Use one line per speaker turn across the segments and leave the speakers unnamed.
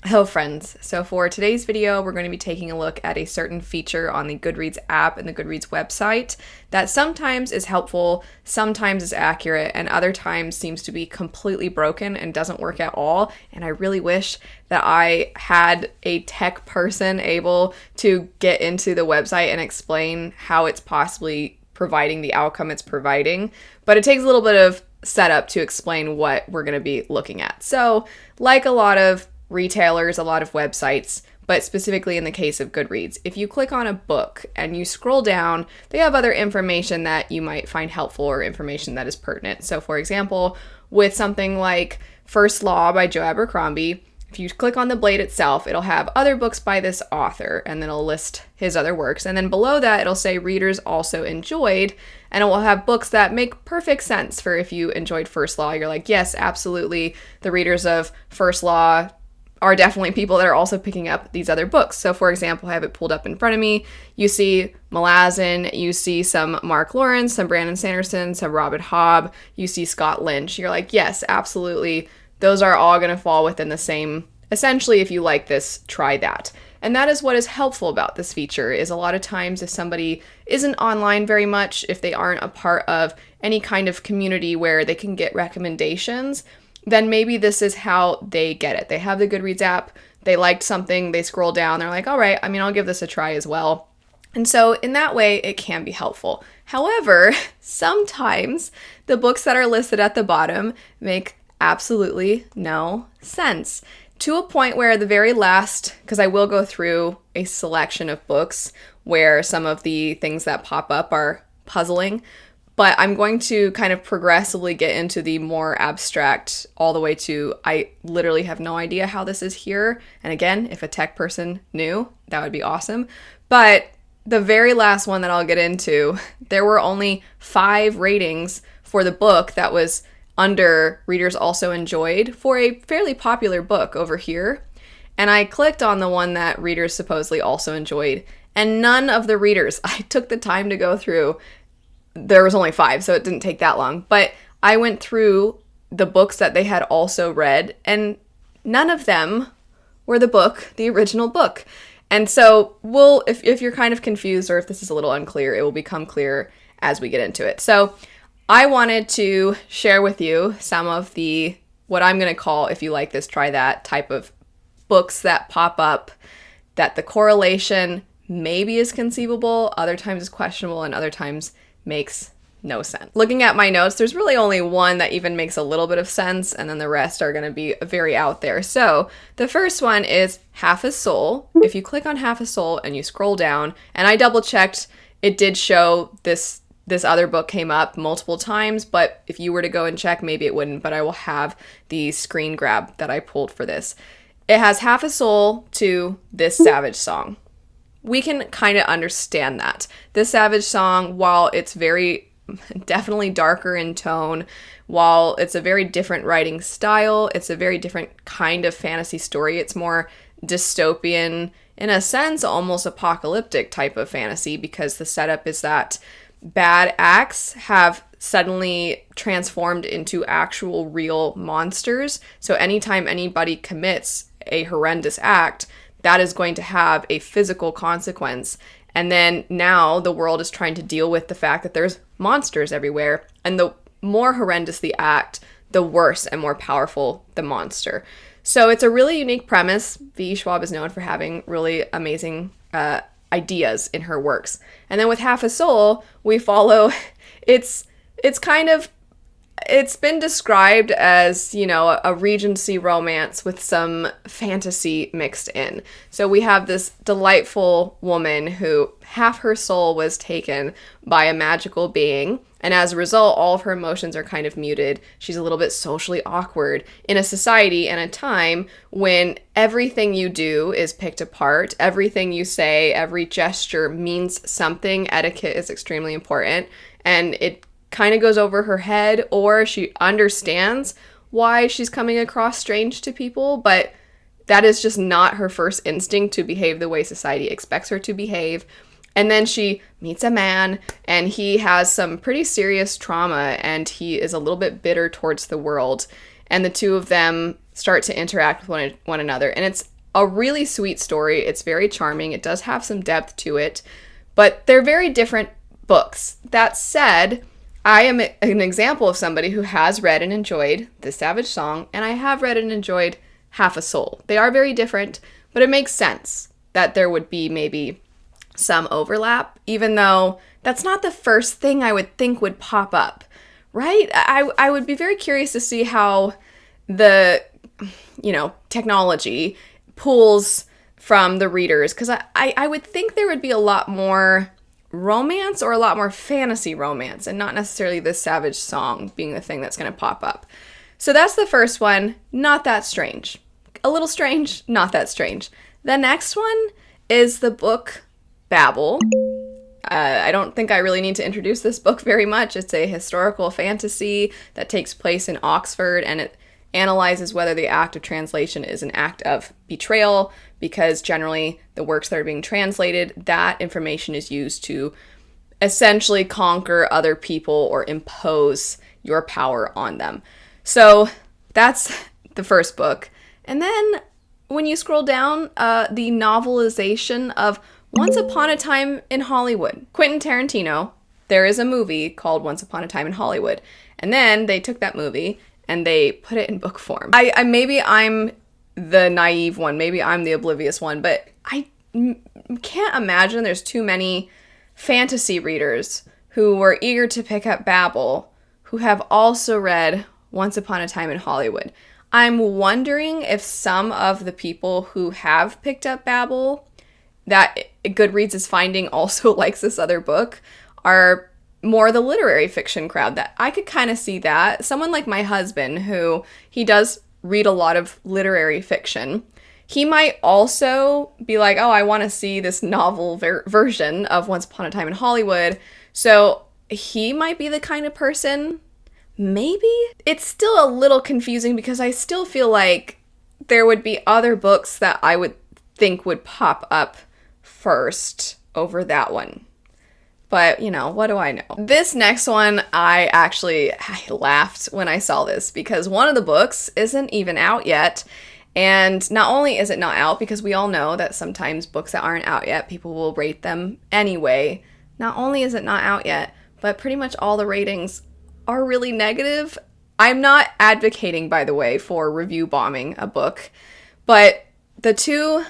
Hello friends, so for today's video we're going to be taking a look at a certain feature on the Goodreads app and the Goodreads website that sometimes is helpful, sometimes is accurate, and other times seems to be completely broken and doesn't work at all. And I really wish that I had a tech person able to get into the website and explain how it's possibly providing the outcome it's providing, but it takes a little bit of setup to explain what we're going to be looking at. So like a lot of retailers, a lot of websites, but specifically in the case of Goodreads, if you click on a book and you scroll down, they have other information that you might find helpful or information that is pertinent. So for example, with something like First Law by Joe Abercrombie, if you click on the blade itself, it'll have other books by this author, and then it'll list his other works. And then below that, it'll say readers also enjoyed, and it will have books that make perfect sense for if you enjoyed First Law. You're like, yes, absolutely. The readers of First Law are definitely people that are also picking up these other books. So for example, I have it pulled up in front of me. You see Malazan, you see some Mark Lawrence, some Brandon Sanderson, some Robin Hobb, you see Scott Lynch. You're like, yes, absolutely. Those are all going to fall within the same, essentially, if you like this, try that. And that is what is helpful about this feature, is a lot of times if somebody isn't online very much, if they aren't a part of any kind of community where they can get recommendations, then maybe this is how they get it. They have the Goodreads app, they liked something, they scroll down, they're like, all right, I'll give this a try as well. And so in that way, it can be helpful. However, sometimes the books that are listed at the bottom make absolutely no sense, to a point where the very last, because I will go through a selection of books where some of the things that pop up are puzzling, but I'm going to kind of progressively get into the more abstract all the way to I literally have no idea how this is here. And again, if a tech person knew, that would be awesome. But the very last one that I'll get into, there were only 5 ratings for the book that was under readers also enjoyed for a fairly popular book over here. And I clicked on the one that readers supposedly also enjoyed, and none of the readers, I took the time to go through. There was only 5, so it didn't take that long. But I went through the books that they had also read, and none of them were the original book. And so if you're kind of confused or if this is a little unclear, it will become clear as we get into it. So I wanted to share with you some of the, what I'm going to call, if you like this, try that type of books that pop up, that the correlation maybe is conceivable, other times is questionable, and other times makes no sense. Looking at my notes, there's really only one that even makes a little bit of sense, and then the rest are going to be very out there. So the first one is Half a Soul. If you click on Half a Soul and you scroll down, and I double checked, it did show this other book came up multiple times, but if you were to go and check, maybe it wouldn't, but I will have the screen grab that I pulled for this. It has Half a Soul to This Savage Song. We can kind of understand that. This Savage Song, while it's very definitely darker in tone, while it's a very different writing style, it's a very different kind of fantasy story. It's more dystopian, in a sense, almost apocalyptic type of fantasy, because the setup is that bad acts have suddenly transformed into actual real monsters. So anytime anybody commits a horrendous act, that is going to have a physical consequence. And then now the world is trying to deal with the fact that there's monsters everywhere. And the more horrendous the act, the worse and more powerful the monster. So it's a really unique premise. V. Schwab is known for having really amazing ideas in her works. And then with Half a Soul, we follow, it's been described as, a Regency romance with some fantasy mixed in. So we have this delightful woman who half her soul was taken by a magical being, and as a result, all of her emotions are kind of muted. She's a little bit socially awkward in a society and a time when everything you do is picked apart, everything you say, every gesture means something. Etiquette is extremely important, and it kind of goes over her head, or she understands why she's coming across strange to people, but that is just not her first instinct to behave the way society expects her to behave. And then she meets a man, and he has some pretty serious trauma, and he is a little bit bitter towards the world. And the two of them start to interact with one another. And it's a really sweet story. It's very charming. It does have some depth to it, but they're very different books. That said, I am an example of somebody who has read and enjoyed The Savage Song, and I have read and enjoyed Half a Soul. They are very different, but it makes sense that there would be maybe some overlap, even though that's not the first thing I would think would pop up, right? I would be very curious to see how the, technology pulls from the readers, because I would think there would be a lot more romance or a lot more fantasy romance, and not necessarily the Savage Song being the thing that's going to pop up. So that's the first one. Not that strange. A little strange, not that strange. The next one is the book Babel. I don't think I really need to introduce this book very much. It's a historical fantasy that takes place in Oxford, and it analyzes whether the act of translation is an act of betrayal, because generally the works that are being translated, that information is used to essentially conquer other people or impose your power on them. So that's the first book. And then when you scroll down, the novelization of Once Upon a Time in Hollywood. Quentin Tarantino, there is a movie called Once Upon a Time in Hollywood. And then they took that movie and they put it in book form. Maybe I'm the naive one, maybe I'm the oblivious one, but I can't imagine there's too many fantasy readers who were eager to pick up Babel who have also read Once Upon a Time in Hollywood. I'm wondering if some of the people who have picked up Babel that Goodreads is finding also likes this other book are more the literary fiction crowd. That I could kind of see that. Someone like my husband, who he does read a lot of literary fiction, he might also be like, oh, I want to see this novel version of Once Upon a Time in Hollywood. So he might be the kind of person, maybe? It's still a little confusing because I still feel like there would be other books that I would think would pop up first over that one. But, what do I know? This next one, I laughed when I saw this because one of the books isn't even out yet. And not only is it not out, because we all know that sometimes books that aren't out yet, people will rate them anyway. Not only is it not out yet, but pretty much all the ratings are really negative. I'm not advocating, by the way, for review bombing a book, but the two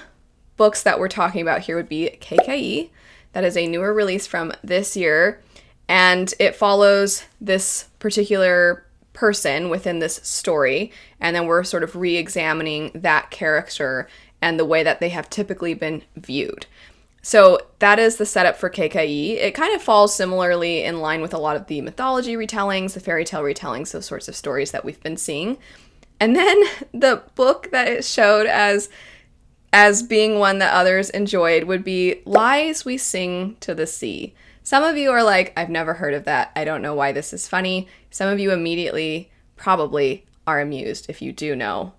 books that we're talking about here would be KKE. That is a newer release from this year, and it follows this particular person within this story, and then we're sort of re-examining that character and the way that they have typically been viewed. So that is the setup for KKE. It kind of falls similarly in line with a lot of the mythology retellings, the fairy tale retellings, those sorts of stories that we've been seeing. And then the book that it showed as being one that others enjoyed would be Lies We Sing to the Sea. Some of you are like, I've never heard of that. I don't know why this is funny. Some of you immediately probably are amused if you do know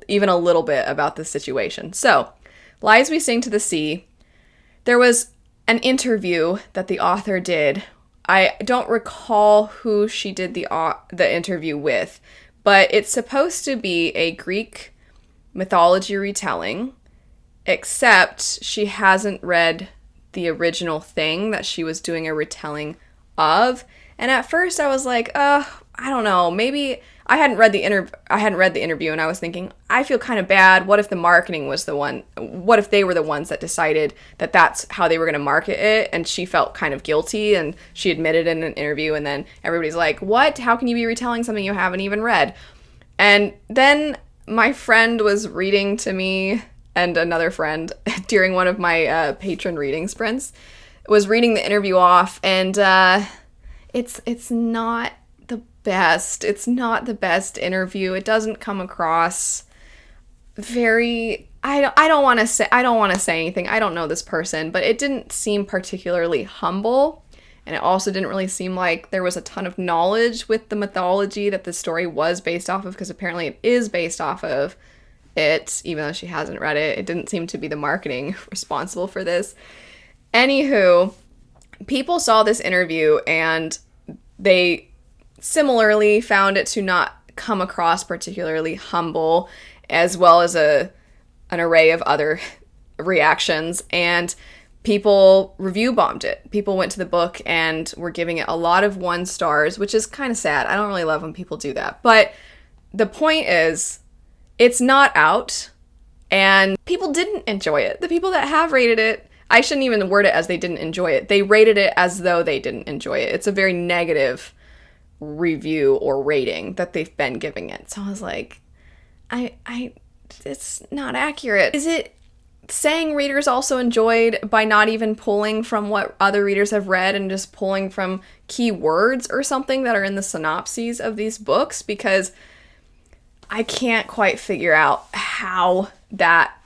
even a little bit about the situation. So, Lies We Sing to the Sea. There was an interview that the author did. I don't recall who she did the interview with, but it's supposed to be a Greek mythology retelling, except she hasn't read the original thing that she was doing a retelling of. And at first I was like, I don't know, maybe I hadn't read the interview, and I was thinking, I feel kind of bad. What if the marketing was the one? What if they were the ones that decided that that's how they were going to market it? And she felt kind of guilty, and she admitted in an interview, and then everybody's like, what? How can you be retelling something you haven't even read? And then my friend was reading to me, and another friend during one of my patron reading sprints was reading the interview off, and it's not the best. It's not the best interview. It doesn't come across very. I don't want to say anything. I don't know this person, but it didn't seem particularly humble, and it also didn't really seem like there was a ton of knowledge with the mythology that the story was based off of, because apparently it is based off of it, even though she hasn't read it. It didn't seem to be the marketing responsible for this. Anywho, people saw this interview and they similarly found it to not come across particularly humble, as well as a an array of other reactions, and people review bombed it. People went to the book and were giving it a lot of 1 stars, which is kind of sad. I don't really love when people do that. But the point is, it's not out, and people didn't enjoy it. The people that have rated it, I shouldn't even word it as they didn't enjoy it. They rated it as though they didn't enjoy it. It's a very negative review or rating that they've been giving it. So I was like, it's not accurate. Is it saying readers also enjoyed by not even pulling from what other readers have read and just pulling from key words or something that are in the synopses of these books? Because I can't quite figure out how that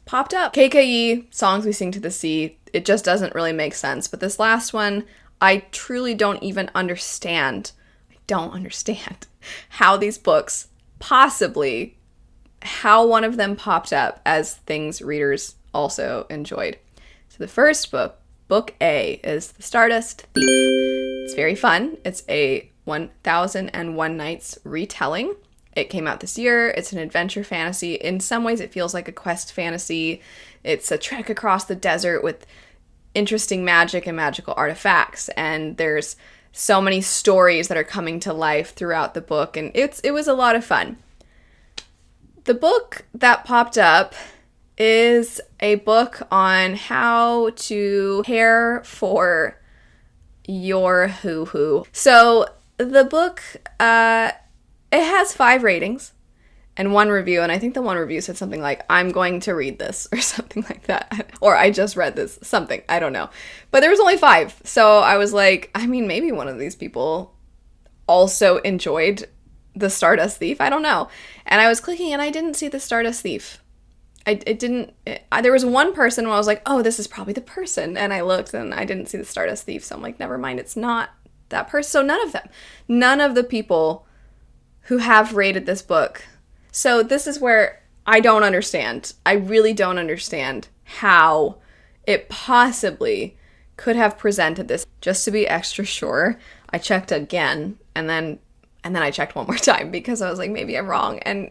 popped up. KKE, Songs We Sing to the Sea, it just doesn't really make sense. But this last one, I truly don't even understand. I don't understand how these books possibly, how one of them popped up as things readers also enjoyed. So the first book, Book A, is The Stardust Thief. It's very fun. It's a 1001 Nights retelling. It came out this year. It's an adventure fantasy. In some ways, it feels like a quest fantasy. It's a trek across the desert with interesting magic and magical artifacts. And there's so many stories that are coming to life throughout the book. And it was a lot of fun. The book that popped up is a book on how to care for your hoo-hoo. So the book, it has 5 ratings and 1 review, and I think the 1 review said something like, I'm going to read this, or something like that. Or I just read this, something, I don't know. But there was only 5, so I was like, I mean, maybe one of these people also enjoyed The Stardust Thief, I don't know. And I was clicking and I didn't see The Stardust Thief. There was one person where I was like, oh, this is probably the person. And I looked and I didn't see The Stardust Thief. So I'm like, never mind, it's not that person. So none of the people who have rated this book. So this is where I don't understand. I really don't understand how it possibly could have presented this. Just to be extra sure, I checked again and then I checked one more time because I was like, maybe I'm wrong. And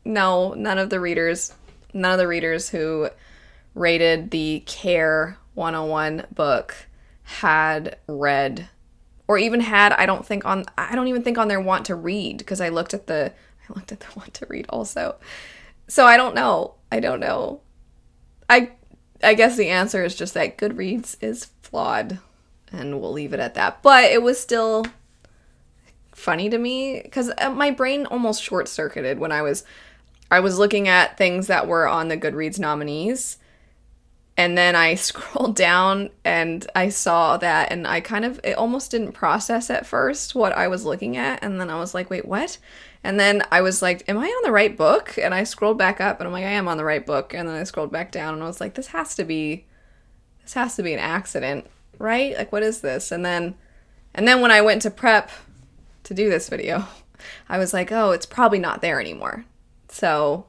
no, none of the readers who rated the Care 101 book had read, or even had, I don't even think on their want to read, because I looked at the want to read also. So I don't know. I guess the answer is just that Goodreads is flawed, and we'll leave it at that. But it was still funny to me because my brain almost short-circuited when I was looking at things that were on the Goodreads nominees, and then I scrolled down and I saw that, and it almost didn't process at first what I was looking at, and then I was like, wait, what? And then I was like, am I on the right book? And I scrolled back up and I'm like, I am on the right book. And then I scrolled back down and I was like, this has to be an accident, right? Like, what is this? And then when I went to prep to do this video, I was like, oh, it's probably not there anymore. So,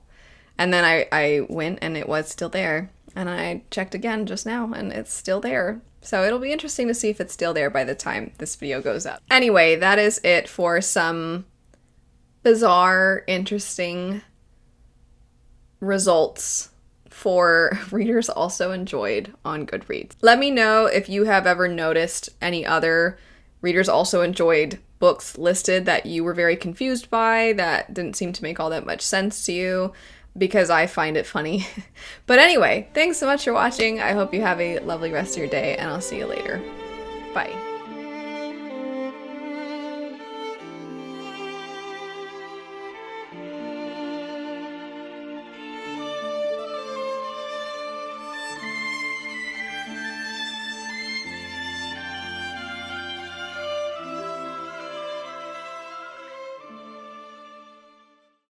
and then I went and it was still there. And I checked again just now and it's still there. So it'll be interesting to see if it's still there by the time this video goes up. Anyway, that is it for some bizarre, interesting results for readers also enjoyed on Goodreads. Let me know if you have ever noticed any other readers also enjoyed books listed that you were very confused by, that didn't seem to make all that much sense to you, because I find it funny. But anyway, thanks so much for watching. I hope you have a lovely rest of your day, and I'll see you later. Bye.